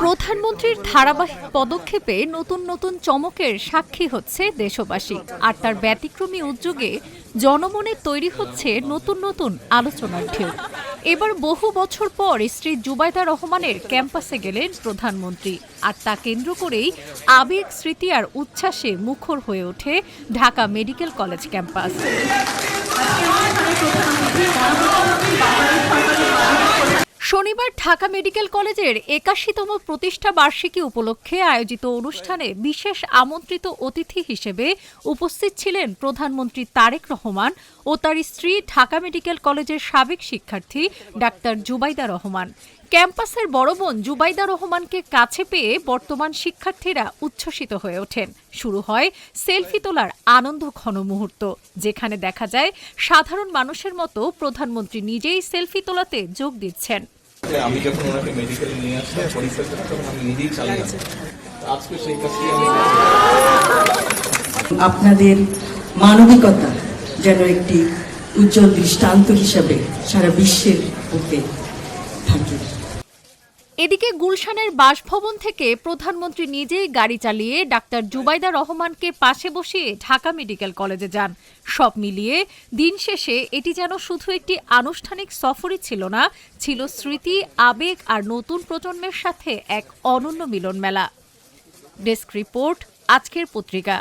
প্রধানমন্ত্রীর ধারাবাহিক পদক্ষেপে নতুন নতুন চমকের সাক্ষী হচ্ছে দেশবাসী, আর তার ব্যতিক্রমী উদ্যোগে জনমনে তৈরি হচ্ছে নতুন নতুন আলোচনার ঢেউ। এবার বহু বছর পর স্ত্রী জুবাইদা রহমানের ক্যাম্পাসে গেলেন প্রধানমন্ত্রী, আর তা কেন্দ্র করেই আবেগ, স্মৃতি আর উচ্ছ্বাসে মুখর হয়ে ওঠে ঢাকা মেডিকেল কলেজ ক্যাম্পাস। শনিবার ঢাকা মেডিকেল কলেজের ৮১তম প্রতিষ্ঠা বার্ষিকী উপলক্ষে আয়োজিত অনুষ্ঠানে বিশেষ আমন্ত্রিত অতিথি হিসেবে উপস্থিত ছিলেন প্রধানমন্ত্রী তারেক রহমান ও তার স্ত্রী ঢাকা মেডিকেল কলেজের সাবেক শিক্ষার্থী ডাক্তার জুবাইদা রহমান। ক্যাম্পাসের বড় বোন জুবাইদা রহমানকে কাছে পেয়ে বর্তমান শিক্ষার্থীরা উচ্ছ্বসিত হয়ে ওঠেন। শুরু হয় সেলফি তোলার আনন্দঘন মুহূর্ত, যেখানে দেখা যায় সাধারণ মানুষের মতো প্রধানমন্ত্রী নিজেই সেলফি তোলাতে যোগ দিচ্ছেন। আমি যখন ওনাকে মেডিকেলে নিয়ে আসলাম পরীক্ষা করে, তখন আমি নিজেই চালিয়ে আজকে সেই কাজটি আপনাদের মানবিকতা যেন একটি উজ্জ্বল দৃষ্টান্ত হিসাবে সারা বিশ্বের বুকে থাকে। এদিকে গুলশানের বাসভবন থেকে প্রধানমন্ত্রী নিজেই গাড়ি চালিয়ে ডাক্তার জুবাইদা রহমানকে পাশে বসিয়ে ঢাকা মেডিকেল কলেজে যান। সব মিলিয়ে দিন শেষে এটি যেন শুধু একটি আনুষ্ঠানিক সফরই ছিল না, ছিল স্মৃতি, আবেগ আর নতুন প্রজন্মের সাথে এক অনন্য মিলন মেলা। ডেস্ক রিপোর্ট, আজকের পত্রিকা।